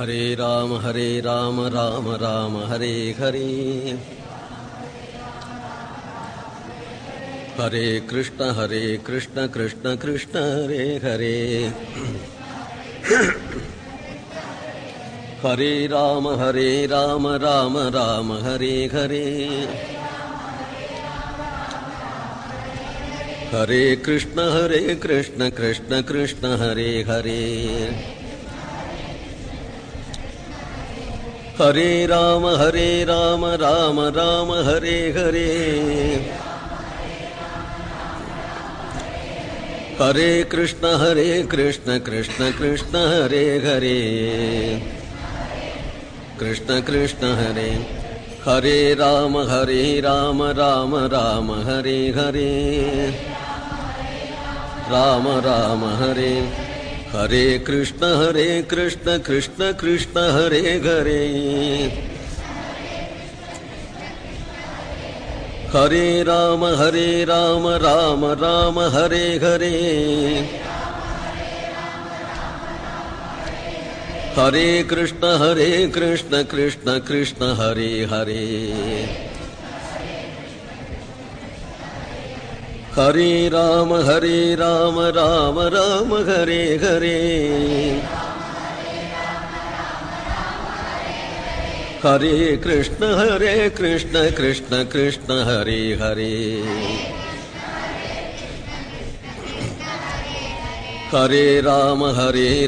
ஹரே ராம ராம ராம ஹரே ஹரே. ஹரே கிருஷ்ண கிருஷ்ண கிருஷ்ண ஹரே ஹரே. ஹரே ராம ராம ஹரே ஹரே. ஹரே கிருஷ்ண கிருஷ்ண கிருஷ்ண ஹரே ஹரே. ஹரே ராம ராம ஹரே ஹரே. ஹரே கிருஷ்ண கிருஷ்ண கிருஷ்ண ஹரே ஹரே. கிருஷ்ண கிருஷ்ண ஹரே. ஹரே ராம ராம ஹரே ஹரே. ராம ராம ஹரே. ஹரே கிருஷ்ண கிருஷ்ண கிருஷ்ண ஹரே ஹரே. ஹரே ராம ராம ஹரே ஹரே. ஹரே கிருஷ்ண கிருஷ்ண கிருஷ்ண ஹரே ஹரே. ஹரே ராம ராம ஹரே ஹரே. ஹரே கிருஷ்ண கிருஷ்ண கிருஷ்ண ஹரே ஹரே. ஹரே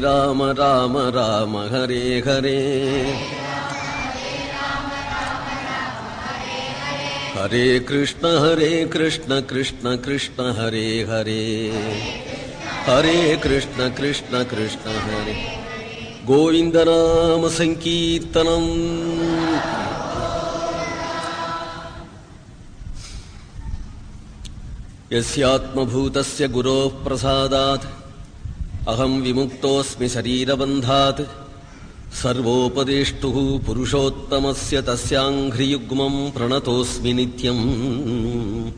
ராம ராம ஹரே ஹரே. ஹரே கிருஷ்ண கிருஷ்ண கிருஷ்ண ஹரே ஹரே. ஹரே கிருஷ்ண கிருஷ்ண ஹரே. கோவிந்த நாம சங்கீர்த்தனம். யஸ்யாத்மபூதஸ்ய குரோः பிரசாதாத் அஹம் விமுக்தோஸ்மி சரீரபந்தாத். சர்வோபதேஷ்டுः புருஷோத்தமஸ்ய தஸ்யாங்க்ரியுக்மம் பிரணதோஸ்மி நித்யம்.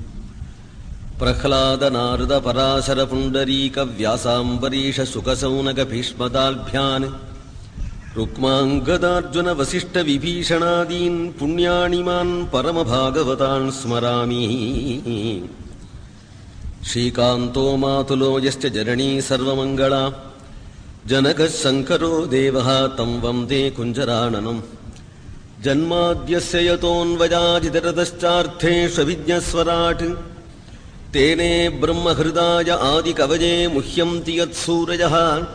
பிரஹ்லாத நாரத பராசர புண்டரீக வியாசாம்பரீஷ சுகசௌனக பீஷ்மதால்பியான் ருக்மாங்கதார்ஜுன வசிஷ்ட விபீஷணாதீன் புண்ணியாணிமான் பரமபாகவதான் ஸ்மராமி. ஸ்ரீகாந்தோ மாதுலோ யஸ்ய ஜனனீ சர்வமங்களா ஜனகः சங்கரோ தேவः தம் வந்தே குஞ்சரானனம். ஜன்மாத்யஸ்ய யதோன்வயாஜிதரதश्चार्थेष्वभिज्ञस्वराट् तेने ब्रह्महृदाय आदिकवये मुह्यन्ति यत्सूरयः.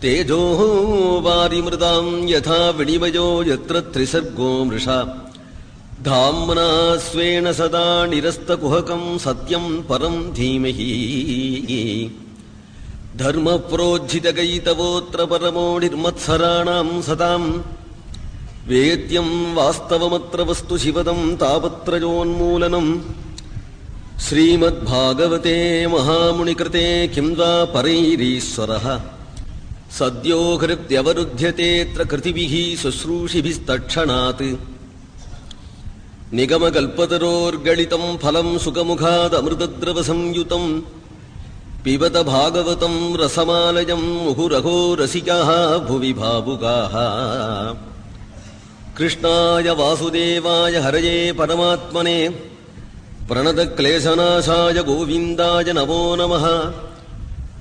तेजो वारिमृतां यथा विनिमयो यत्र त्रिसर्गो मृषा. धाम्ना स्वेन सदा निरस्तकुहकं सत्यं परं धीमहि. धर्मप्रोज्झितगैतवोऽत्र परमो निर्मत्सराणां सतां. वेद्यं वास्तवमत्र वस्तु शिवदं तापत्रयोन्मूलनम्. श्रीमद्भागवते महामुनिकृते किं वा परैरीश्वरः. सद्यो हृद्यवरुध्यतेऽत्र कृतिभिः शुश्रूषिभिस्तत्क्षणात्. निगमकल्पतरोर्गलितं फलं सुखमुखादमृतद्रवसंयुतं. पिबत भागवतं रसमालयं मुहुरहो रसिकाः भुवि भावुकाः. कृष्णाय वासुदेवाय हरये परमात्मने प्रणतक्लेशनाशाय गोविन्दाय नमो नमः.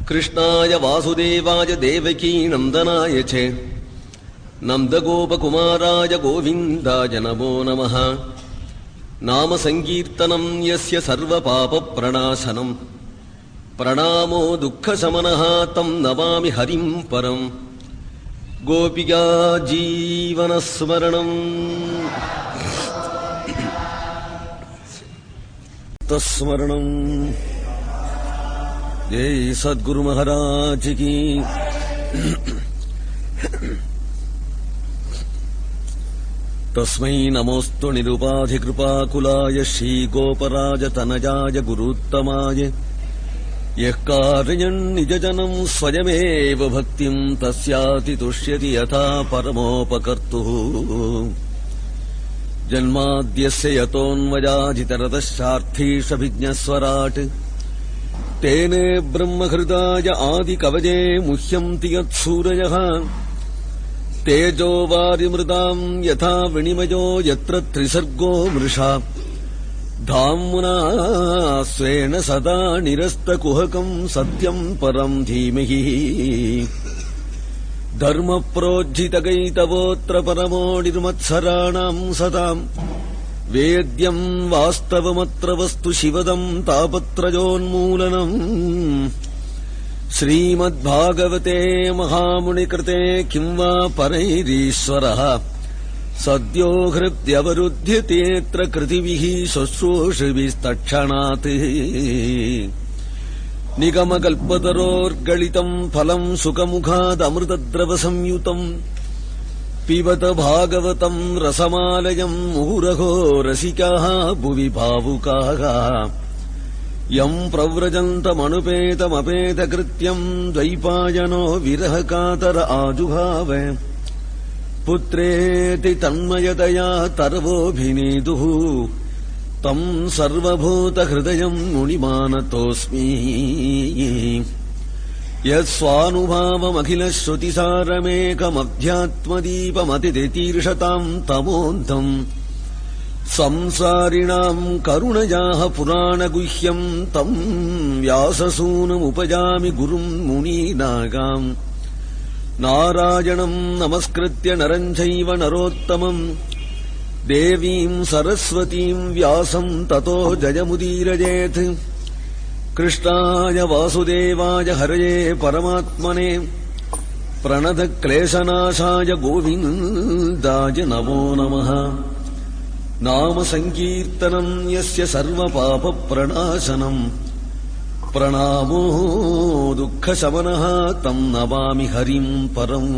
कृष्णाय वासुदेवाय देवकी नन्दनाय च नन्दगोपकुमाराय गोविन्दाय नमो नमः. नाम संकीर्तनं यस्य सर्वपापप्रणाशनं. प्रणामो दुःखशमनः तं नमामि हरिं परं. गोपिका जीवनस्मरणम्. तस्मरणम्. जय सद्गुरु महाराज की. तस्मै नमोऽस्तु निरुपाधिकृपाकुलाय श्रीगोपराजतनयाय गुरुत्तमाय. यः कारयन् निजजनं स्वयमेव भक्तिं तस्याति तुष्यति यथा परमोपकर्तुः. जन्माद्यस्य यतोऽन्वयाजितरतश्चार्थेष्वभिज्ञस्वराट्. तेने ब्रह्महृदाय आदिकवये मुह्यन्ति यत्सूरयः. तेजो वारिमृताम् यथा विनिमयो यत्र त्रिसर्गो मृषा धाम्ना स्वेन सदा निरस्तकुहकम् सत्यम् परम् धीमहि धर्मप्रोज्झितगैतवोऽत्र परमो निर्मत्सराणाम् सदाम् वेद्यम् वास्तवमत्र वस्तु शिवदम् तापत्रयोन्मूलनम् श्रीमद्भागवते महामुनिकृते किं वा परैरीश्वरः सद्यो हृद्यवरुध्यतेऽत्र कृतिभिः शुश्रूषिभिस्तत्क्षणात् निगमकल्पतरोर्गलितम् फलम् सुखमुखादमृतद्रवसंयुतम् पिबत भागवतम् रसमालयम् मुहुरहो रसिकाः भुवि भावुकाः यम् प्रव्रजन्तमनुपेतमपेतकृत्यम् द्वैपायनो विरहकातर आजुभाव पुत्रेति तन्मयतया तर्वोऽभिनेदुः तम् सर्वभूतहृदयम् मुनिमानतोऽस्मि यत्स्वानुभावमखिलश्रुतिसारमेकमध्यात्मदीपमतितीर्षताम् तमोऽन्तम् संसारिणाम् करुणयाः पुराणगुह्यम् तम् व्याससूनुमुपजामि गुरुम् मुनीनागाम् नारायणम् नमस्कृत्य नरम् चैव नरोत्तमम् देवीम् सरस्वतीम् व्यासम् ततो जयमुदीरयेत् कृष्णाय वासुदेवाय हरये परमात्मने प्रणतक्लेशनाशाय गोविन्दाय नमो नमः नाम संकीर्तनम् यस्य सर्वपापप्रणाशनम् प्रणामो दुःखशमनः तम् नमामि हरिम् परम्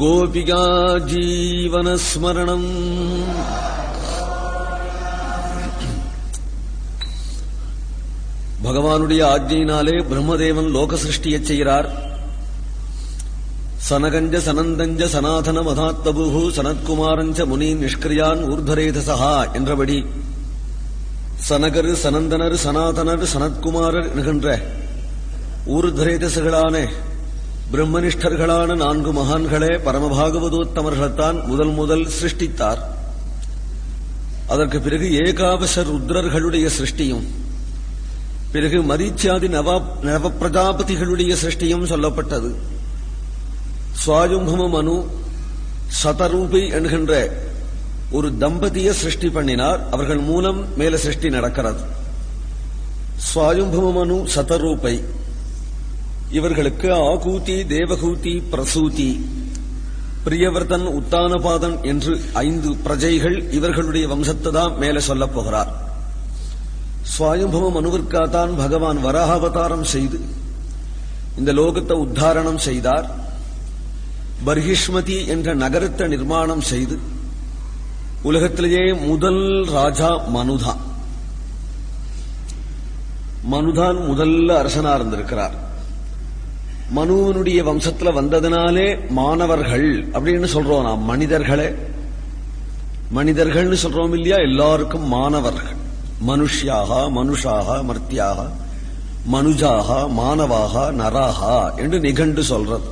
गोपिका जीवनस्मरणम् பகவானுடைய ஆஜ்ஞையினாலே பிரம்மதேவன் லோக சிருஷ்டியச் செய்கிறார். சனகஞ்ச சனந்தஞ்ச சனாதன மதாத்தபுகு சனத்குமாரஞ்ச முனி நிஷ்கிரியான் ஊர்தரேதசா என்றபடி சனகர் சனந்தனர் சனாதனர் சனத்குமாரர் என்கின்ற ஊர்தரேதசுகளான பிரம்மனிஷ்டர்களான 4 மகான்களே பரமபாகவதோத்தமர்களைத்தான் முதல் சிருஷ்டித்தார். அதற்கு பிறகு ஏகாதச ருத்ரர்களுடைய சிருஷ்டியும் பிறகு மரீச்சாதி நவ பிரஜாபதிகளுடைய சிருஷ்டியும் சொல்லப்பட்டது. ஸ்வாயும்பம மனு சதரூபி என்கின்ற ஒரு தம்பதிய சிருஷ்டி பண்ணினார். அவர்கள் மூலம் மேல சிருஷ்டி நடக்கிறது. ஸ்வாயும்பம மனு சதரூபை இவர்களுக்கு ஆகூதி தேவகூதி பிரசூதி பிரியவர்தன் உத்தானபாதன் என்று 5 பிரஜைகள் இவர்களுடைய வம்சத்தை தான் மேல சொல்லப் போகிறார். ஸ்வாயும்பவ மனுவிற்காத்தான் பகவான் வராகாவதாரம் செய்து இந்த லோகத்தை உத்தாரணம் செய்தார். பர்ஹிஷ்மதி என்ற நகரத்தை நிர்மாணம் செய்து உலகத்திலேயே முதல் ராஜா மனுதான். மனுதான் முதல்ல அரசனா இருந்திருக்கிறார். மனுவனுடைய வம்சத்துல வந்ததினாலே மாணவர்கள் அப்படின்னு சொல்றோம். நாம் மனிதர்கள்னு சொல்றோம் இல்லையா? எல்லாருக்கும் மாணவர்கள். மனுஷ்யாக மனுஷாக மர்த்தியாக மனுஜாக மானவாக நராக என்று நிகண்டு சொல்றது.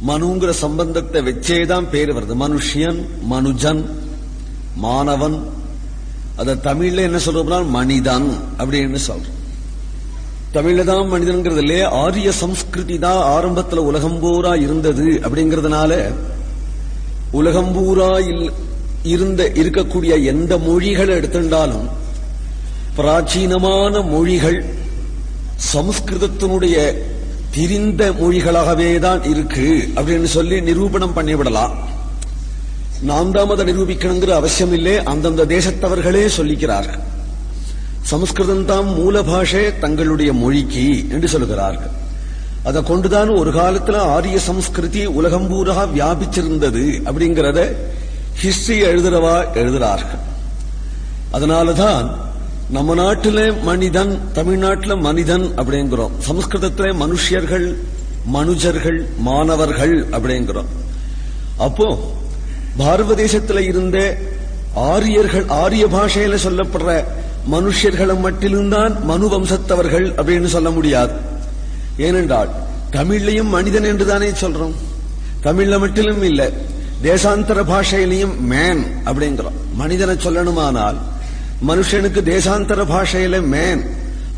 மனுங்கிற சம்பந்தத்தை வச்சேதான் பேர் வருது. மனுஷியன், மனுஜன், மாணவன். அத தமிழ்ல என்ன சொல்றோம்னா மனிதன் அப்படின்னு சொல்றோம். தமிழ்ல தான் மனிதன்கிறது இல்லையே. ஆரிய சம்ஸ்கிருதி தான் ஆரம்பத்தில் உலகம்பூரா இருந்தது. அப்படிங்கறதுனால உலகம்பூரா இருக்கக்கூடிய எந்த மொழிகளை எடுத்துட்டாலும் பிராச்சீனமான மொழிகள் சமஸ்கிருதத்தினுடைய திரிந்த மொழிகளாகவே தான் இருக்கு அப்படின்னு சொல்லி நிரூபணம் பண்ணிவிடலாம். நாம் தான் அதை நிரூபிக்கணுங்கிற அவசியம் இல்லை. அந்தந்த தேசத்தவர்களே சொல்லிக்கிறார்கள். சமஸ்கிருதம் தான் மூல பாஷை தங்களுடைய மொழிக்கு என்று சொல்லுகிறார்கள். அதை கொண்டுதான் ஒரு காலத்துல ஆரிய சம்ஸ்கிருதி உலகம்பூரா வியாபிச்சிருந்தது அப்படிங்கறத ஹிஸ்டரி எழுதுறார்கள். அதனாலதான் நம்ம நாட்டில மனிதன், தமிழ்நாட்டில் மனிதன் அப்படிங்கிறோம். சமஸ்கிருதத்திலே மனுஷியர்கள், மனுஜர்கள், மாணவர்கள் அப்படிங்கிறோம். அப்போ பாரத தேசத்தில் இருந்த ஆரியர்கள், ஆரிய பாஷையில சொல்லப்படுற மனுஷர்களை மட்டிலும்தான் மனு வம்சத்தவர்கள் அப்படின்னு சொல்ல முடியாது. ஏனென்றால் தமிழ்லையும் மனிதன் என்றுதானே சொல்றோம். தமிழ்ல மட்டும் இல்ல, தேசாந்தர பாஷையிலையும் மேன் அப்படிங்கிறோம். மனிதனை சொல்லணுமானால் மனுஷனுக்கு தேசாந்தர பாஷையில மேன்.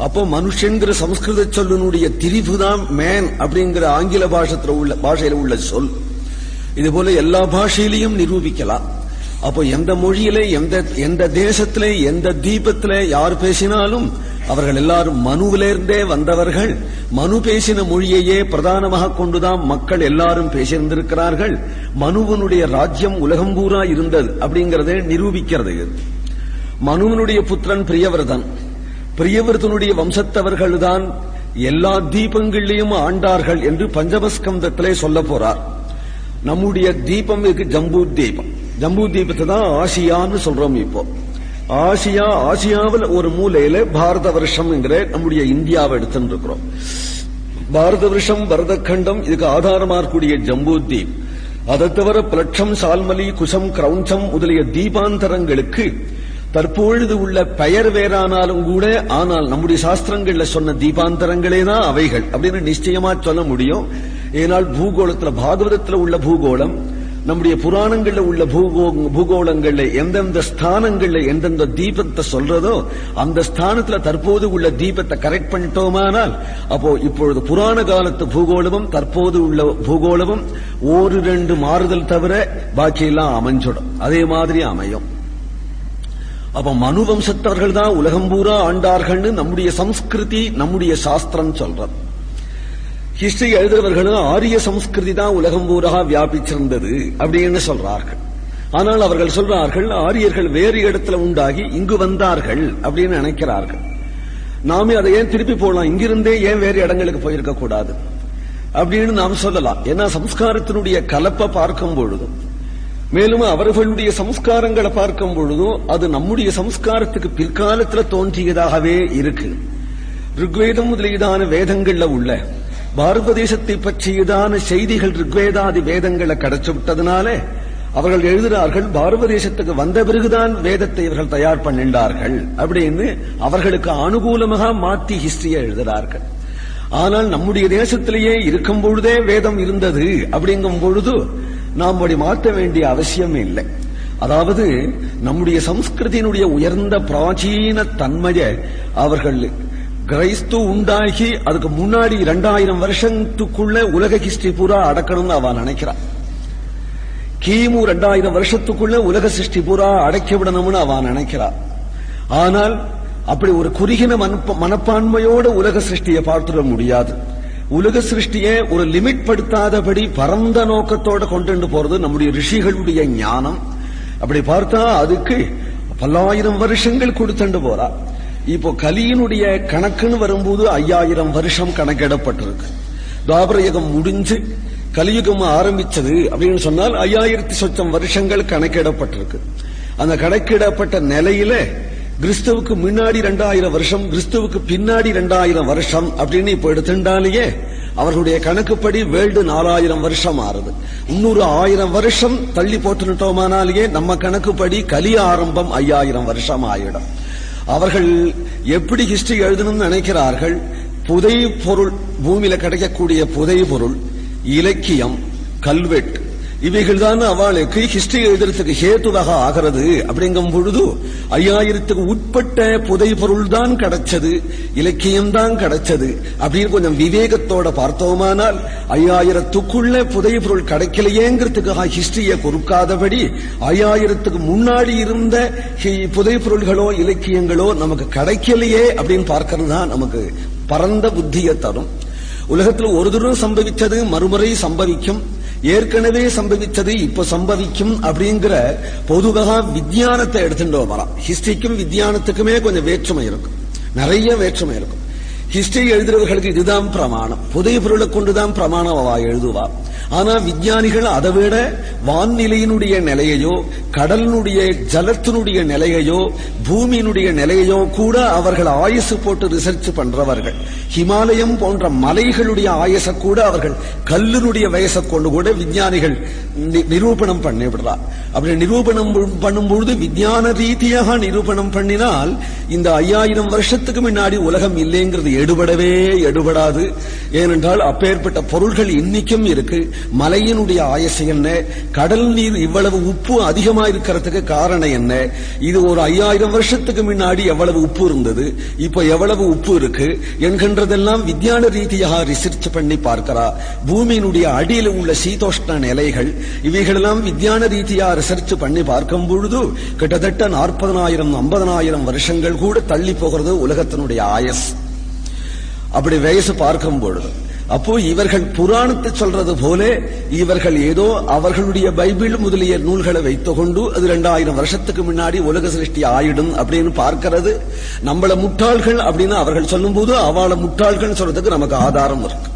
அப்போ மனுஷன்கிற சமஸ்கிருத சொல்லினுடைய திரிபுதான் மேன் அப்படிங்கிற ஆங்கில பாஷையில உள்ள சொல். இது போல எல்லா பாஷையிலையும் நிரூபிக்கலாம். அப்போ எந்த மொழியில, எந்த தேசத்திலே, எந்த தீபத்திலே யார் பேசினாலும் அவர்கள் எல்லாரும் மனுவிலிருந்தே வந்தவர்கள். மனு பேசின மொழியையே பிரதானமாக கொண்டுதான் மக்கள் எல்லாரும் பேசியிருந்திருக்கிறார்கள். மனுவனுடைய ராஜ்யம் உலகம் பூரா இருந்தது அப்படிங்கறதே நிரூபிக்கிறது. மனுவனுடைய புத்திரன் பிரியவர்தன். பிரியவர்தனுடைய வம்சத்தவர்கள் தான் எல்லா தீபங்களிலும் ஆண்டார்கள் என்று பஞ்சமஸ்கந்தத்திலே சொல்ல போறார். நம்முடைய தீபம் இருக்கு ஜம்பூ தீபம். ஜம்பூ தீபத்தை தான் ஆசியான்னு சொல்றோம். இப்போ ஆசியாவில் ஒரு மூலையில பாரத வருஷம் என்கிற நம்முடைய இந்தியாவை எடுத்துட்டு இருக்கிறோம். பாரத வருஷம், பரதக்கண்டம், இதுக்கு ஆதாரமா இருக்கக்கூடிய ஜம்பூ தீப். அதை தவிர பிளட்சம், சால்மலி, குசம், கிரௌஞ்சம் முதலிய தீபாந்தரங்களுக்கு தற்பொழுது உள்ள பெயர் வேறானாலும் கூட, ஆனால் நம்முடைய சாஸ்திரங்கள்ல சொன்ன தீபாந்தரங்களே தான் அவைகள் அப்படின்னு நிச்சயமா சொல்ல முடியும். ஏனால் பூகோளத்துல, பாகவதத்துல உள்ள பூகோளம், நம்முடைய புராணங்கள்ல உள்ள பூகோளங்கள்ல எந்தெந்த ஸ்தானங்கள்ல எந்தெந்த தீபத்தை சொல்றதோ அந்த ஸ்தானத்துல தற்போது உள்ள தீபத்தை கரெக்ட் பண்ணிட்டோமானால், அப்போ இப்பொழுது புராண காலத்து பூகோளமும் தற்போது உள்ள பூகோளமும் ஒரு 2 மாறுதல் தவிர பாக்கியெல்லாம் அமைஞ்சிடும். அதே மாதிரி அமையும். அப்ப மனு வம்சத்தவர்கள் தான் உலகம் பூரா ஆண்டார்கள்னு நம்முடைய சம்ஸ்கிருதி, நம்முடைய சாஸ்திரம் சொல்றது. ஹிஸ்டரி எழுதுறவர்களும் ஆரிய சம்ஸ்கிருதி தான் உலகம் பூரா வியாபிச்சிருந்தது அப்படின்னு சொல்றார்கள். ஆனால் அவர்கள் சொல்றார்கள் ஆரியர்கள் வேறு இடத்துல உண்டாகி இங்கு வந்தார்கள் அப்படின்னு நினைக்கிறார்கள். நாமே அதை ஏன் திருப்பி போடலாம், இங்கிருந்தே ஏன் வேறு இடங்களுக்கு போயிருக்க கூடாது அப்படின்னு நாம் சொல்லலாம். ஏன்னா சம்ஸ்காரத்தினுடைய கலப்பை பார்க்கும் பொழுதும், மேலும் அவர்களுடைய சம்ஸ்காரங்களை பார்க்கும் பொழுதும் அது நம்முடைய சம்ஸ்காரத்துக்கு பிற்காலத்தில் தோன்றியதாகவே இருக்கு. ருக்வேதம் முதலீதான வேதங்கள்ல உள்ள பாரத தேசத்தை பற்றியதான செய்திகள் ருக்வேதாதி வேதங்களை கிடைச்சு விட்டதுனால அவர்கள் எழுதுகிறார்கள், பாரத தேசத்துக்கு வந்த பிறகுதான் வேதத்தை இவர்கள் தயார் பண்ணிண்டார்கள் அப்படின்னு அவர்களுக்கு அனுகூலமாக மாற்றி ஹிஸ்டரியை எழுதுகிறார்கள். ஆனால் நம்முடைய தேசத்திலேயே இருக்கும் பொழுதே வேதம் இருந்தது அப்படிங்கும் பொழுது நாம் அப்படி மாற்ற வேண்டிய அவசியம் இல்லை. அதாவது நம்முடைய சம்ஸ்கிருதியினுடைய உயர்ந்த பிராச்சீன தன்மையை அவர்கள் கிரைஸ்து உண்டாகி அதுக்கு முன்னாடி 2000 வருஷத்துக்குள்ள உலக ஹிஸ்டரி பூரா அடக்கணும்னு அவன் நினைக்கிறான். கிமு 2000 வருஷத்துக்குள்ள உலக சிருஷ்டி பூரா அடக்கி விடணும்னு அவன் நினைக்கிறான். ஆனால் அப்படி ஒரு குறுகின மனப்பான்மையோட உலக சிருஷ்டியை பார்த்துட முடியாது. உலக சிருஷ்டியை ஒரு லிமிட் படுத்தாதபடி பரந்த நோக்கத்தோட கொண்டு போறது நம்முடைய ரிஷிகளுடைய ஞானம். அப்படி பார்த்தா அதுக்கு பல்லாயிரம் வருஷங்கள் கொடுத்துட்டு போறா. இப்போ கலியினுடைய கணக்குன்னு வரும்போது 5000 வருஷம் கணக்கிடப்பட்டிருக்கு. துவாபர யுகம் முடிஞ்சு கலியுகம் ஆரம்பிச்சது அப்படின்னு சொன்னால் 5000 சொச்சம் வருஷங்கள் கணக்கிடப்பட்டிருக்கு. அந்த கணக்கிடப்பட்ட நிலையில கிறிஸ்துவுக்கு முன்னாடி 2000 வருஷம், கிறிஸ்துவுக்கு பின்னாடி 2000 வருஷம் அப்படின்னு இப்ப எடுத்துட்டாலேயே அவர்களுடைய கணக்குப்படி வேர்ல்டு 4000 வருஷம் ஆறுது. இன்னொரு 1000 வருஷம் தள்ளி போட்டுட்டோமானாலேயே நம்ம கணக்குப்படி கலி ஆரம்பம் 5000 வருஷம் ஆயிடும். அவர்கள் எப்படி ஹிஸ்டரி எழுதணும்னு நினைக்கிறார்கள்? புதை பொருள், பூமியில கிடைக்கக்கூடிய புதை பொருள், இலக்கியம், கல்வெட்டு, இவைகள் தான் அவளுக்கு ஹிஸ்டரி எழுதுறதுக்கு ஹேத்துவாக ஆகிறது. அப்படிங்கும் பொழுது 5000க்கு உட்பட்ட புதை பொருள் தான் கிடைச்சது, இலக்கியம் தான் கிடைச்சது அப்படின்னு கொஞ்சம் விவேகத்தோட பார்த்தோமானால் 5000த்துக்குள்ள புதை பொருள் கிடைக்கலையேங்கிறதுக்காக ஹிஸ்டரியை கொடுக்காதபடி 5000த்துக்கு முன்னாடி இருந்த புதை பொருள்களோ இலக்கியங்களோ நமக்கு கிடைக்கலையே அப்படின்னு பார்க்கறது தான் நமக்கு பரந்த புத்தியை தரும். உலகத்தில் ஒரு தூரம் சம்பவிச்சது மறுமுறை சம்பவிக்கும், ஏற்கனவே சம்பவிச்சது இப்ப சம்பவிக்கும் அப்படிங்கிற பொதுவாக விஞ்ஞானத்தை எடுத்துட்டு வரலாம். ஹிஸ்டரிக்கும் விஞ்ஞானத்துக்குமே கொஞ்சம் வேற்றுமை இருக்கும், நிறைய வேற்றுமை இருக்கும். ஹிஸ்டரி எழுதுறவர்களுக்கு இதுதான் பிரமாணம், புதைய பொருளை கொண்டுதான் பிரமாணம் எழுதுவா. ஆனா விஞ்ஞானிகள் அதை விட வான்நிலையினுடைய நிலையையோ, கடலினுடைய ஜலத்தினுடைய நிலையையோ, பூமியினுடைய நிலையையோ கூட அவர்கள் ஆயுசு போட்டு ரிசர்ச் பண்றவர்கள். ஹிமாலயம் போன்ற மலைகளுடைய ஆயுச கூட அவர்கள் கல்லினுடைய வயசை கொண்டு கூட விஞ்ஞானிகள் நிரூபணம் பண்ணிவிடுறார். அப்படி நிரூபணம் பண்ணும்பொழுது விஞ்ஞான ரீதியாக நிரூபணம் பண்ணினால் இந்த 5000 வருஷத்துக்கு முன்னாடி உலகம் இல்லைங்கிறது எடுபடவே எடுபடாது. ஏனென்றால் அப்பேற்பட்ட பொருள்கள் இன்னைக்கும் இருக்கு. மலையினுடைய ஆயுசு என்ன, கடல் நீர் இவ்வளவு உப்பு அதிகமா இருக்கிறதுக்கு காரணம் என்ன, இது ஒரு 5000 வருஷத்துக்கு முன்னாடி எவ்வளவு உப்பு இருந்தது, இப்ப எவ்வளவு உப்பு இருக்கு என்கின்றதெல்லாம் விஞ்ஞான ரீதியாக ரிசர்ச் பண்ணி பார்க்கிறா. பூமியினுடைய அடியில் உள்ள சீதோஷ்ண நிலைகள் இவைகளெல்லாம் விஞ்ஞான ரீதியா ரிசர்ச் பண்ணி பார்க்கும் பொழுது கிட்டத்தட்ட 40,000 50,000 வருஷங்கள் கூட தள்ளி போகிறது உலகத்தினுடைய ஆயுஸ். அப்படி வயசு பார்க்கும் பொழுது அப்போ இவர்கள் புராணத்தை சொல்றது போல இவர்கள் ஏதோ அவர்களுடைய பைபிள் முதலிய நூல்களை வைத்துக் கொண்டு அது 2000 வருஷத்துக்கு முன்னாடி உலக சிருஷ்டி ஆயிடும் அப்படின்னு பார்க்கிறது. நம்மள முட்டாள்கள் அப்படின்னு அவர்கள் சொல்லும் போது அவளை முட்டாள்கள் சொல்றதுக்கு நமக்கு ஆதாரம் இருக்கு.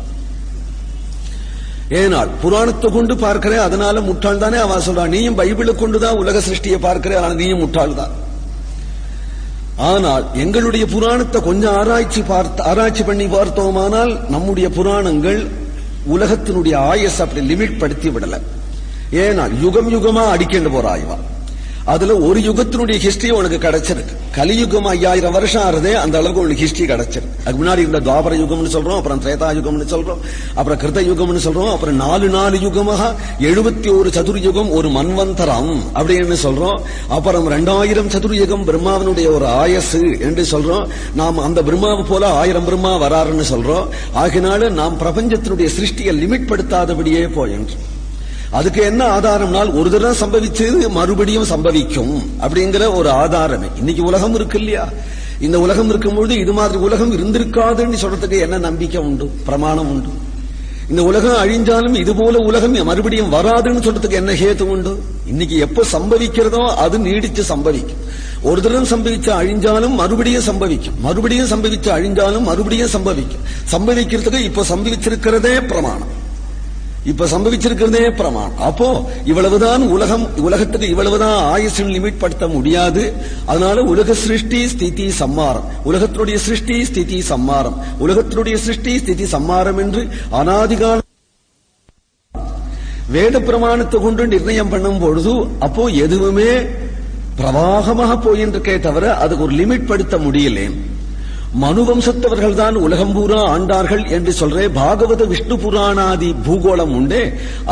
ஏனால் புராணத்தை கொண்டு பார்க்கிறேன் அதனால முட்டாள் தானே அவன் சொல்றான். நீயும் பைபிளை கொண்டுதான் உலக சிருஷ்டியை பார்க்கிறேன் ஆனால் நீயும் முட்டாள் தான். ஆனால் எங்களுடைய புராணத்தை கொஞ்சம் ஆராய்ச்சி பண்ணி பார்த்தோமானால் நம்முடைய புராணங்கள் உலகத்தினுடைய ஆயுஸ் அப்படி லிமிட் படுத்தி விடல. ஏனால் யுகம் யுகமா அடிக்கண்டு போற ஆய்வா அதுல ஒரு யுகத்தினுடைய ஹிஸ்டரி உனக்கு கிடைச்சிருக்கு. கலியுகம் 5000 வருஷம் ஆறுதே அந்த அளவுக்கு உனக்கு ஹிஸ்டரி கிடைச்சிருக்கு. அதுக்கு முன்னாடி இருந்த துவாபர யுகம்னு சொல்றோம், அப்புறம் திரேதா யுகம்னு சொல்றோம், அப்புறம் கிருத யுகம்னு சொல்றோம், அப்புறம் 4 யுகமாக 71 சதுர்யுகம் ஒரு மன்வந்தரம் அப்படின்னு சொல்றோம், அப்புறம் 2000 சதுர்யுகம் பிரம்மாவனுடைய ஒரு ஆயசு என்று சொல்றோம். நாம் அந்த பிரம்மாவை போல 1000 பிரம்மா வராருன்னு சொல்றோம். ஆகினால நாம் பிரபஞ்சத்தினுடைய சிருஷ்டியை லிமிட் படுத்தாதபடியே போயின்றோம். அதுக்கு என்ன ஆதாரம்னால் ஒரு தடவை சம்பவிச்சது மறுபடியும் சம்பவிக்கும் அப்படிங்கிற ஒரு ஆதாரமே இன்னைக்கு உலகம் இருக்கு இல்லையா. இந்த உலகம் இருக்கும்பொழுது இது மாதிரி உலகம் இருந்திருக்காதுன்னு சொல்றதுக்கு என்ன நம்பிக்கை உண்டு, பிரமாணம் உண்டு? இந்த உலகம் அழிஞ்சாலும் இது போல உலகம் மறுபடியும் வராதுன்னு சொல்றதுக்கு என்ன ஹேத்து உண்டு? இன்னைக்கு எப்ப சம்பவிக்கிறதோ அது நீடிச்சு சம்பவிக்கும். ஒரு தடவை சம்பவிச்சு அழிஞ்சாலும் மறுபடியும் சம்பவிக்கும், மறுபடியும் சம்பவிச்சு அழிஞ்சாலும் மறுபடியும் சம்பவிக்கும். சம்பவிக்கிறதுக்கு இப்ப சம்பவிச்சிருக்கிறதே பிரமாணம், இப்ப சம்பவிச்சிருக்கிறதே பிரமாணம். அப்போ இவ்வளவுதான் உலகத்துக்கு இவ்வளவுதான் ஆயுசின் லிமிட் படுத்த முடியாது. அதனால உலக சிருஷ்டி ஸ்திதி சம்மாரம், உலகத்தினுடைய சிருஷ்டி ஸ்திதி சம்மாரம், உலகத்தினுடைய சிருஷ்டி ஸ்திதி சம்மாரம் என்று அனாதிகால வேத பிரமாணத்தை கொண்டு நிர்ணயம் பண்ணும் பொழுது அப்போ எதுவுமே பிரவாகமாக போயின்றிருக்கே தவிர அதுக்கு ஒரு லிமிட் படுத்த முடியல. மனு வம்சத்தவர்கள் தான் உலகம் பூரா ஆண்டார்கள் என்று சொல்றே பாகவத விஷ்ணு புராணாதி பூகோளம் உண்டே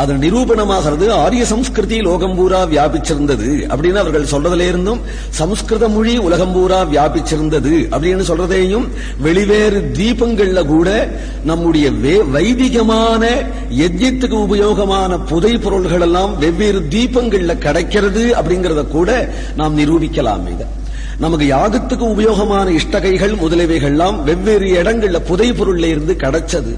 அது நிரூபணமாகிறது. ஆரிய சம்ஸ்கிருதி லோகம் பூரா வியாபிச்சிருந்தது அப்படின்னு அவர்கள் சொல்றதுல இருந்தும் சம்ஸ்கிருத மொழி உலகம் பூரா வியாபிச்சிருந்தது அப்படின்னு சொல்றதையும் வெளிவேறு தீபங்கள்ல கூட நம்முடைய வைதிகமான யஜ்யத்துக்கு உபயோகமான புதை பொருள்கள் எல்லாம் வெவ்வேறு தீபங்கள்ல கிடைக்கிறது அப்படிங்கறத கூட நாம் நிரூபிக்கலாம். இதை நமக்கு யாகத்துக்கு உபயோகமான இஷ்டகைகள் முதலியவைகள்லாம் வெவ்வேறு இடங்கள்ல புதை பொருள்ல இருந்து கிடைச்சது.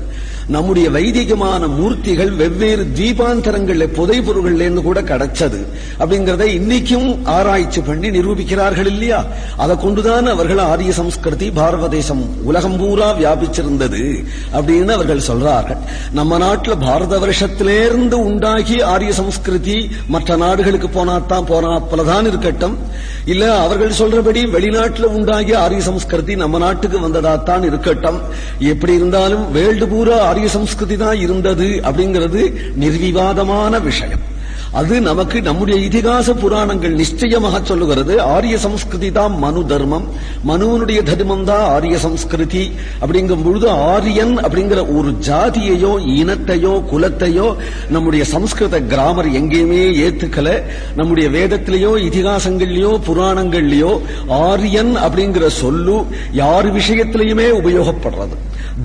நம்முடைய வைதிகமான மூர்த்திகள் வெவ்வேறு தீபாந்தரங்கள்ல புதை பொருள்கள்ல இருந்து கூட கிடைச்சது அப்படிங்கறத இன்னைக்கும் ஆராய்ச்சி பண்ணி நிரூபிக்கிறார்கள் இல்லையா. அதை கொண்டுதான் அவர்கள் ஆரிய சம்ஸ்கிருதி பாரத தேசம் உலகம் பூரா வியாபிச்சிருந்தது அப்படின்னு அவர்கள் சொல்றார்கள். நம்ம நாட்டுல பாரத வருஷத்திலிருந்து உண்டாகி ஆரிய சம்ஸ்கிருதி மற்ற நாடுகளுக்கு போனாப்பலதான் இருக்கட்டும், இல்ல அவர்கள் சொல்றபடி வெளிநாட்டுல உண்டாகி ஆரிய சம்ஸ்கிருதி நம்ம நாட்டுக்கு வந்ததாத்தான் இருக்கட்டும், எப்படி இருந்தாலும் வேர்ல்டு பூரா ஆரிய சம்ஸ்கிருதி தான் இருந்தது அப்படிங்கிறது நிர்விவாதமான விஷயம். அது நமக்கு நம்முடைய இதிகாச புராணங்கள் நிச்சயமாக சொல்லுகிறது. ஆரிய சம்ஸ்கிருதி தான் மனு தர்மம், மனுவனுடைய தர்மம் தான் ஆரிய சம்ஸ்கிருதி. அப்படிங்கும் பொழுது ஆரியன் அப்படிங்கிற ஒரு ஜாதியையோ இனத்தையோ குலத்தையோ நம்முடைய சம்ஸ்கிருத கிராமர் எங்கேயுமே ஏத்துக்கல. நம்முடைய வேதத்திலேயோ இதிகாசங்கள்லயோ புராணங்கள்லயோ ஆரியன் அப்படிங்கிற சொல்லு யார் விஷயத்திலையுமே உபயோகப்படுறது.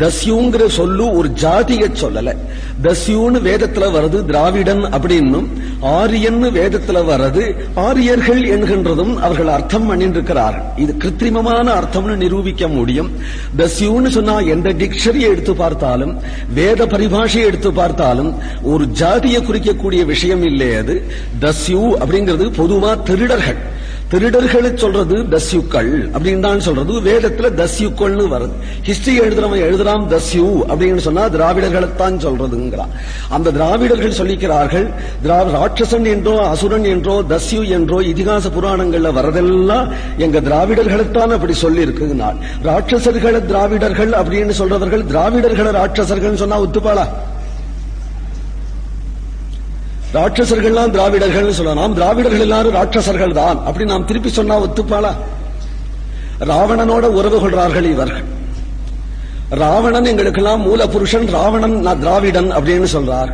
தஸ்யூங்கிற சொல்லு ஒரு ஜாதியை சொல்லல. தஸ்யூன்னு வேதத்துல வருது திராவிடன் அப்படின்னும், ஆரியன் வேதத்துல வர்றது ஆரியர்கள் என்கின்றதும் அவர்கள் அர்த்தம் பண்ணிட்டு இருக்கிறார்கள். இது கிருத்திரிமமான அர்த்தம்னு நிரூபிக்க முடியும். தஸ்யூன்னு சொன்னா எந்த டிக்ஷனரியை எடுத்து பார்த்தாலும் வேத பரிபாஷையை எடுத்து பார்த்தாலும் ஒரு ஜாதியை குறிக்கக்கூடிய விஷயம் இல்லை. அது தஸ்யூ அப்படிங்கிறது பொதுவா திருடர்கள், திருடர்களை சொல்றது தஸ்யுக்கள் அப்படின்னு தான் சொல்றது. வேதத்துல தஸ்யுக்கள்னு வருது. ஹிஸ்டரி எழுதுறான் தஸ்யு அப்படின்னு சொன்னா திராவிடர்களைத்தான் சொல்றதுங்கிறான். அந்த திராவிடர்கள் சொல்லிக்கிறார்கள் ராட்சசன் என்றோ அசுரன் என்றோ தஸ்யு என்றோ இதிகாச புராணங்கள்ல வரதெல்லாம் எங்க திராவிடர்களைத்தான் அப்படி சொல்லி இருக்குன்னா, ராட்சசர்களை திராவிடர்கள் அப்படின்னு சொல்றவர்கள் திராவிடர்களை ராட்சசர்கள் சொன்னா ஒத்துப்பாளா? ராட்சசர்கள்லாம் திராவிடர்கள் சொல்லலாம், திராவிடர்கள் எல்லாரும் ராட்சசர்கள் தான் அப்படி நாம் திருப்பி சொன்னா ஒத்துப்பாளா? ராவணனோட உறவு கொள்றார்கள் இவர்கள். ராவணன் எங்களுக்கெல்லாம் மூல புருஷன், ராவணன் நான் திராவிடன் அப்படின்னு சொல்றார்.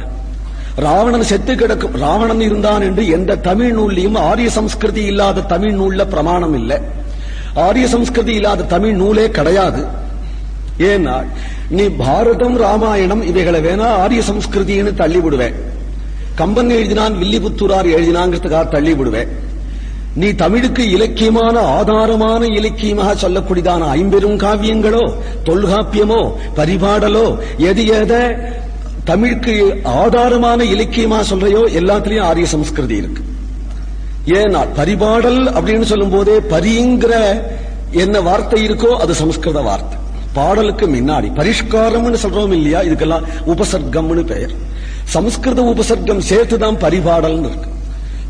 ராவணன் செத்து கிடக்கும், ராவணன் இருந்தான் என்று எந்த தமிழ் நூல்லையும் ஆரிய சம்ஸ்கிருதி இல்லாத தமிழ் நூல்ல பிரமாணம் இல்லை. ஆரிய சம்ஸ்கிருதி இல்லாத தமிழ் நூலே கிடையாது. ஏன்னா நீ பாரதம் ராமாயணம் இவைகளை வேணா ஆரிய சம்ஸ்கிருதின்னு தள்ளி விடுவேன். கம்பன் எழுதினான், வில்லிபுத்தூரார் எழுதினாங்கிறதுக்காக தள்ளி விடுவேன். நீ தமிழுக்கு இலக்கியமான ஆதாரமான இலக்கியமாக சொல்லக்கூடியதான ஐம்பெரும் காவியங்களோ தொல்காப்பியமோ பரிபாடலோ எது எத தமிழுக்கு ஆதாரமான இலக்கியமா சொல்றையோ எல்லாத்திலையும் ஆரிய சம்ஸ்கிருதி இருக்கு. ஏன்னா பரிபாடல் அப்படின்னு சொல்லும் போதே பரிங்கிற என்ன வார்த்தை இருக்கோ அது சம்ஸ்கிருத வார்த்தை. பாடலுக்கு முன்னாடி பரிஷ்காரம்னு சொல்றோம் இல்லையா, இதுக்கெல்லாம் உபசர்க்கம்னு பெயர். சம்ஸ்கிருத உபசர்க்கம் சேர்த்துதான் பரிபாடல்னு இருக்கு.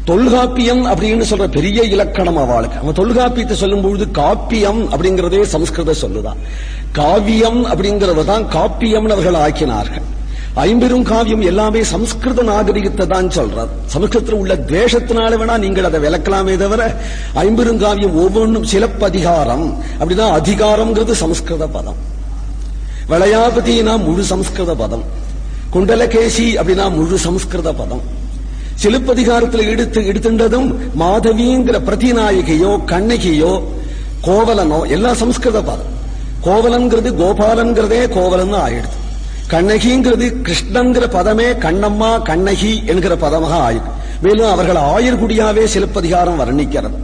தொல்காப்பியம் அப்படின்னு சொல்ற பெரிய இலக்கணம் அவளுக்கு. அவன் தொல்காப்பியத்தை சொல்லும் பொழுது காப்பியம் அப்படிங்கறதே சம்ஸ்கிருத சொல்லுதான். காவியம் அப்படிங்கறதான் காப்பியம்னு அவர்கள் ஆக்கினார்கள். ஐம்பெரும் காவியம் எல்லாமே சம்ஸ்கிருத நாகரிகத்தை தான் சொல்றார். சமஸ்கிருதத்தில் உள்ள துவேஷத்தினால வேணா நீங்கள் அதை விளக்கலாமே தவிர ஐம்பெரும் காவியம் ஒவ்வொன்றும் சிலப்பதிகாரம் அப்படின்னா அதிகாரம்ங்கிறது சம்ஸ்கிருத பதம். வளையாபதினா முழு சம்ஸ்கிருத பதம். குண்டலகேசி அப்படின்னா முழு சம்ஸ்கிருத பதம். சிலப்பதிகாரத்தில் எடுத்துட்டதும் மாதவிங்கிற பிரதிநாயகியோ கண்ணகியோ கோவலனோ எல்லாம் சம்ஸ்கிருத பதம். கோவலன்கிறது கோபாலன்கிறதே கோவலன் ஆயிடுது. கண்ணகிங்கிறது கிருஷ்ணன்கிற பதமே கண்ணம்மா கண்ணகி என்கிற பதமாக ஆயிடுது. மேலும் அவர்கள் ஆயர்குடியாவே சிலப்பதிகாரம் வர்ணிக்கிறது.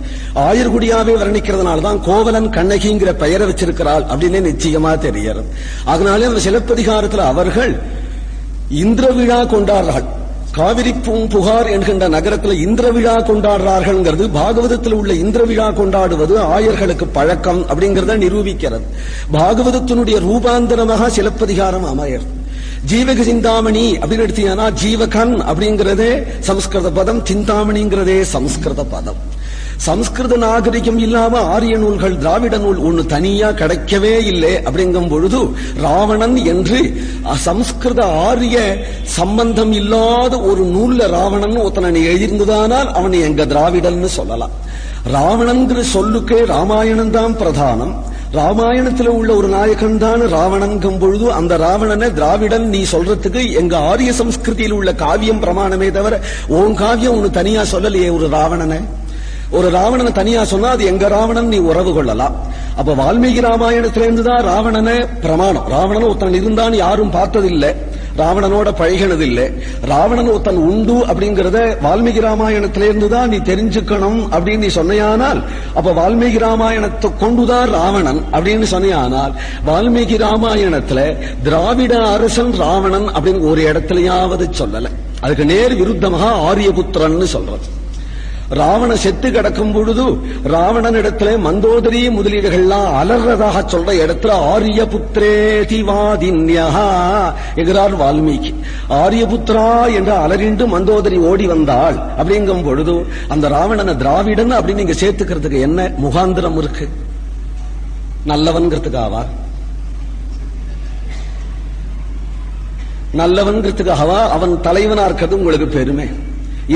ஆயர்குடியாவே வர்ணிக்கிறதுனால்தான் கோவலன் கண்ணகிங்கிற பெயரை வச்சிருக்கிறாள் அப்படின்னு நிச்சயமா தெரிகிறது. அதனாலே அந்த சிலப்பதிகாரத்தில் அவர்கள் இந்திர விழா கொண்டாடுறார்கள். காவிரி புகார் என்கின்ற நகரத்தில் இந்திர விழா கொண்டாடுறார்கள். பாகவதத்தில் உள்ள இந்திர விழா கொண்டாடுவது ஆயர்களுக்கு பழக்கம் அப்படிங்கறத நிரூபிக்கிறது. பாகவதத்தினுடைய ரூபாந்தரமாக சிலப்பதிகாரம் அமையறது. ஜீவக சிந்தாமணி அப்படின்னு எடுத்தீங்கன்னா ஜீவகன் அப்படிங்கறதே சம்ஸ்கிருத பதம், சிந்தாமணிங்கிறதே சம்ஸ்கிருத பதம். சம்ஸ்கிருத நாகரிகம் இல்லாம ஆரிய நூல்கள் திராவிட நூல் ஒண்ணு தனியா கிடைக்கவே இல்லை. அப்படிங்கும் பொழுது ராவணன் என்று சம்ஸ்கிருத ஆரிய சம்பந்தம் இல்லாத ஒரு நூல்ல ராவணன் ஒருத்தனை எழுதியிருந்ததானால் அவனை எங்க திராவிடன்னு சொல்லலாம். ராவணன்கிற சொல்லுக்கே ராமாயணம் தான் பிரதானம். ராமாயணத்துல உள்ள ஒரு நாயகன் தான் ராவணன்கும் பொழுது அந்த ராவணனை திராவிடன் நீ சொல்றதுக்கு எங்க ஆரிய சம்ஸ்கிருதியில் உள்ள காவியம் பிரமாணமே தவிர உன் காவியம் ஒண்ணு தனியா சொல்லலையே. ஒரு ராவணனை தனியா சொன்னா அது எங்க ராவணன் நீ உறவு கொள்ளலாம். அப்ப வால்மீகி ராமாயணத்திலிருந்துதான் ராவணனை பிரமாணம். ராவணன் ஒருத்தன் இருந்தான்னு யாரும் பார்த்ததில்லை, ராவணனோட பழகினதில்லை. ராவணன் ஒருத்தன் உண்டு அப்படிங்கறத வால்மீகி ராமாயணத்திலிருந்துதான் நீ தெரிஞ்சுக்கணும் அப்படின்னு நீ சொன்னையானால் அப்ப வால்மீகி ராமாயணத்தை கொண்டுதான் ராவணன் அப்படின்னு சொன்னையானால் வால்மீகி ராமாயணத்துல திராவிட அரசன் ராவணன் அப்படின்னு ஒரு இடத்துலயாவது சொல்லல. அதுக்கு நேர் விருத்தமாக ஆரியபுத்திரன் சொல்றது. ராவண செத்து கிடக்கும் பொழுது ராவணன் இடத்துல மந்தோதரி முதலீடுகள்லாம் அலறதாக சொல்ற இடத்துல ஆரியபுத்திரேதி வாதின்யா என்கிறார் வால்மீகி. ஆரியபுத்திரா என்று அலறிண்டு மந்தோதரி ஓடி வந்தாள். அப்படிங்கும் பொழுது அந்த ராவணனை திராவிடன் அப்படின்னு நீங்க சேர்த்துக்கிறதுக்கு என்ன முகாந்திரம் இருக்கு? நல்லவன்கிறதுக்காவா? நல்லவன்கிறதுக்காகவா? அவன் தலைவனா இருக்கிறது உங்களுக்கு பெருமை.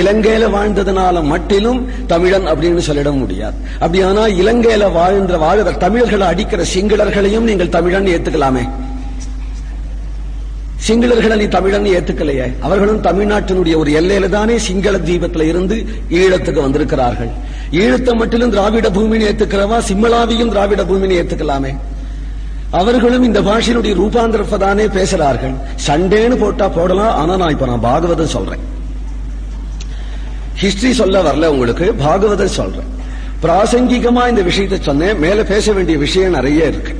இலங்கையில வாழ்ந்ததுனால மட்டிலும் தமிழன் அப்படின்னு சொல்லிட முடியாது. அப்படியானா இலங்கையில வாழ்கிற தமிழர்களை அடிக்கிற சிங்களர்களையும் நீங்கள் தமிழன் ஏத்துக்கலாமே. சிங்களர்களை நீ தமிழன் ஏத்துக்கலையே. அவர்களும் தமிழ்நாட்டினுடைய ஒரு எல்லையில தானே சிங்கள தீபத்துல இருந்து ஈழத்துக்கு வந்திருக்கிறார்கள். ஈழத்தை மட்டிலும் திராவிட பூமியை ஏத்துக்கிறவா சிம்மலாவையும் திராவிட பூமியை ஏத்துக்கலாமே. அவர்களும் இந்த பாஷையினுடைய ரூபாந்திரத்தை தானே பேசுறார்கள். சண்டேன்னு போட்டா போடலாம். ஆனா நான் இப்ப பாகவதம் சொல்றேன். ஹிஸ்டரி சொல்ல வரல உங்களுக்கு, பாகவதம் சொல்றேன். பிராசங்கிகமா இந்த விஷயத்தை சொன்னேன். மேல பேச வேண்டிய விஷயம் நிறைய இருக்கு.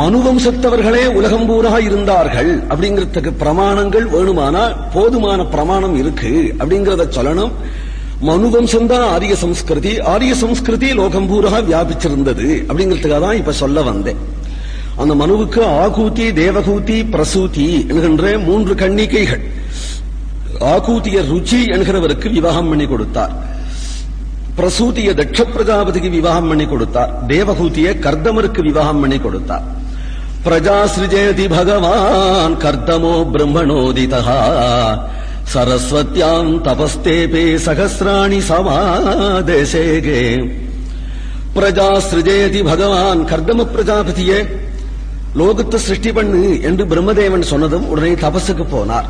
மனுவம்சத்தவர்களே உலகம் பூரா இருந்தார்கள் அப்படிங்கிறதுக்கு பிரமாணங்கள் வேணுமானா போதுமான பிரமாணம் இருக்கு அப்படிங்கறத சொல்லணும். மனுவம்சம் தான் ஆரிய சம்ஸ்கிருதி. ஆரிய சம்ஸ்கிருதி லோகம் பூரா வியாபிச்சிருந்தது அப்படிங்கிறதுக்காக தான் இப்ப சொல்ல வந்தேன். அந்த மனுவுக்கு ஆகூதி, தேவகூதி, பிரசூதி என்கின்ற 3 கன்னிகைகள். ஆகூதிய ருச்சி என்கிறவருக்கு விவாகம் பண்ணி கொடுத்தார். பிரசூதிய தட்ச பிரஜாபதிக்கு விவாகம் பண்ணி கொடுத்தார். தேவகூதிய கர்தமருக்கு விவாகம் பண்ணி கொடுத்தார். பிரஜாஸ்ருஜேதி பகவான் கர்தமோ பிரம்மணோதிதா சரஸ்வத்யாம் தபஸ்தேபே சகஸ்ராணி சமாதேசேகே. பிரஜாஸ்ருஜேதி பகவான் கர்தம பிரஜாபதியே லோகத்தை சிருஷ்டி பண்ணு என்று பிரம்மதேவன் சொன்னதும் உடனே தபசுக்கு போனார்.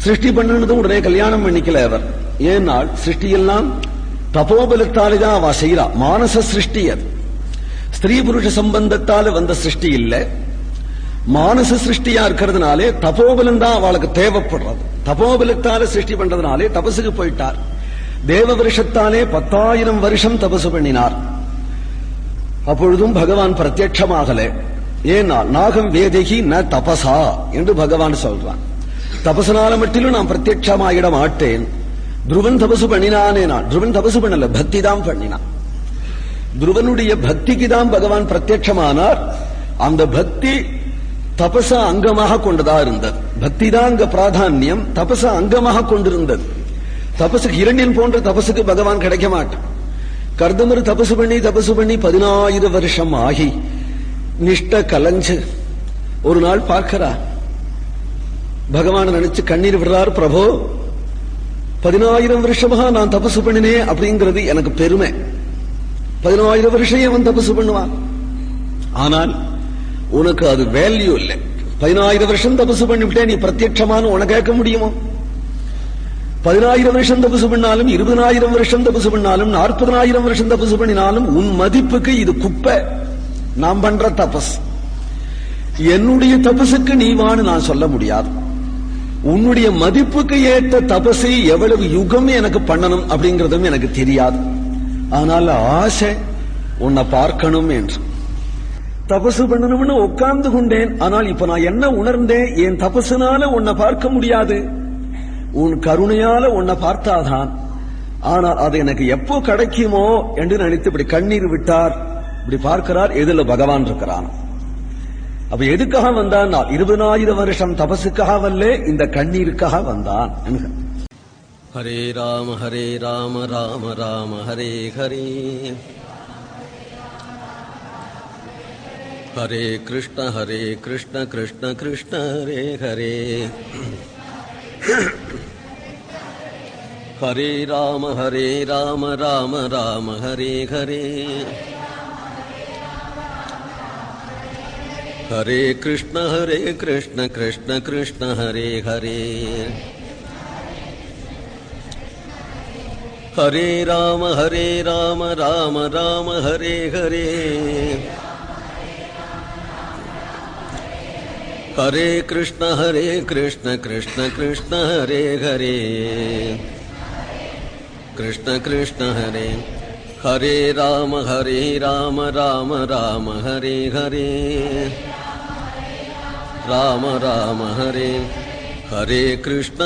சிருஷ்டி பண்ணுனதும் உடனே கல்யாணம் பண்ணிக்கல அவர். ஏனால் சிருஷ்டியெல்லாம் தபோபலத்தாலேதான் அவ செய்யறா. மானச சிருஷ்டி அது. ஸ்திரீ புருஷ சம்பந்தத்தால வந்த சிருஷ்டி இல்ல, மானச சிருஷ்டியா இருக்கிறதுனாலே தபோபலம் தான் அவளுக்கு தேவைப்படுறது. தபோபலத்தால சிருஷ்டி பண்றதுனாலே தபசுக்கு போயிட்டார். தேவ வருஷத்தாலே 10,000 வருஷம் தபசு பண்ணினார். அப்பொழுதும் பகவான் பிரத்யட்சமாகல. ஏனால் நாகம் வேதகி ந தபசா என்று பகவான் சொல்றான். தபசனால மட்டிலும் நான் பிரத்யட்சமாயிட மாட்டேன். துருவன் தபசு பண்ணினானே. நான் துருவன் தபசு பண்ணல, பக்தி தான் பண்ணினான். துருவனுடைய பக்திக்கு தான் பகவான் பிரத்யட்சமானார். அந்த பக்தி தபச அங்கமாக கொண்டதா இருந்தது. பக்தி தான் அங்க பிராதான்யம், தபச அங்கமாக கொண்டிருந்தது. தபசுக்கு இரண்டின் போன்ற தபசுக்கு பகவான் கிடைக்க மாட்டான். கர்தமர் தபசு பண்ணி 14,000 வருஷம் ஆகி நிஷ்ட கலஞ்சு ஒரு நாள் பார்க்கிறார். பகவான் நினைச்சு கண்ணீர் விடுறார். பிரபு, 10,000 வருஷமாக நான் தபசு பண்ணினே அப்படிங்கிறது எனக்கு பெருமை. 10,000 வருஷம் அவன் தபசு பண்ணுவான். ஆனால் உனக்கு அது வேல்யூ இல்லை. 10,000 வருஷம் தபசு பண்ணிவிட்டேன், நீ பிரத்யட்சமான உனக்கு கேட்க முடியுமோ? 10,000 வருஷம் தபசு பண்ணாலும், 20,000 வருஷம் தபசு பண்ணாலும், 40,000 வருஷம் தபசு பண்ணினாலும் உன் மதிப்புக்கு இது குப்பை. நான் பண்ற தபஸ். என்னுடைய தபசுக்கு நீ வான்னு நான் சொல்ல முடியாது. உன்னுடைய மதிப்புக்கு ஏற்ற தபசை எவ்வளவு யுகம் எனக்கு பண்ணணும் அப்படிங்கறதும் எனக்கு தெரியாது. ஆனால் ஆசை உன்னை பார்க்கணும் என்று தபசு பண்ணணும்னு உட்கார்ந்து கொண்டேன். ஆனால் இப்ப நான் என்ன உணர்ந்தேன்? என் தபசுனால உன்னை பார்க்க முடியாது, உன் கருணையால உன்னை பார்த்தாதான். ஆனால் அது எனக்கு எப்போ கிடைக்குமோ என்று நினைத்து இப்படி கண்ணீர் விட்டார். இப்படி பார்க்கிறார், எதுல பகவான் இருக்கிறான். அப்ப எதுக்காக வந்தான்? 20,000 வருஷம் தபசுக்காக வல்ல, இந்த கண்ணீருக்காக வந்தான். ஹரே ராம ராம ராம ஹரே ஹரே, ஹரே கிருஷ்ண கிருஷ்ண கிருஷ்ண ஹரே ஹரே, ஹரே ராம ராம ராம ஹரே ஹரே, ஹரே கிருஷ்ண கிருஷ்ண கிருஷ்ண ஹரே ஹரே, ஹரே ராம ராம ராம ஹரே ஹரே, ஹரே கிருஷ்ண கிருஷ்ண கிருஷ்ண ஹரே ஹரே, கிருஷ்ண கிருஷ்ண ஹரே, ஹரே ராம ராம ராம ஹரே ஹரே, ராம ராம ஹரே, ஹரே கிருஷ்ண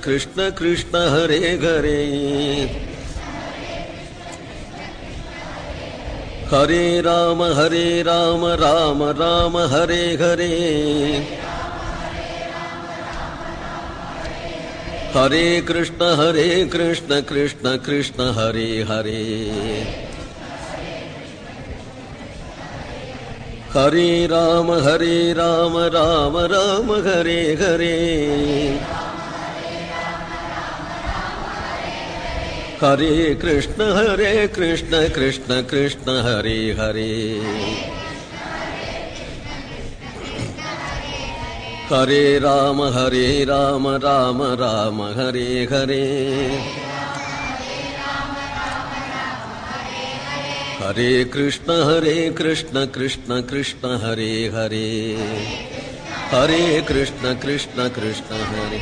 கிருஷ்ண கிருஷ்ண ஹரே ஹரே, ஹரே ராம ராம ராம ஹரே ஹரே, ஹரே கிருஷ்ண கிருஷ்ண கிருஷ்ண ஹரே ஹரே, ஹரே ராம ராம ராம ஹரே ஹரே, ஹரே கிருஷ்ண கிருஷ்ண கிருஷ்ண ஹரே ஹரே, ஹரே ராம ராம ராம ஹரே ஹரே, ஹரே கிருஷ்ண கிருஷ்ண கிருஷ்ண ஹரே ஹரே, ஹரே கிருஷ்ண கிருஷ்ண ஹரே,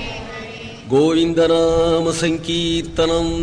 கோவிந்த நாம சங்கீர்த்தனம்.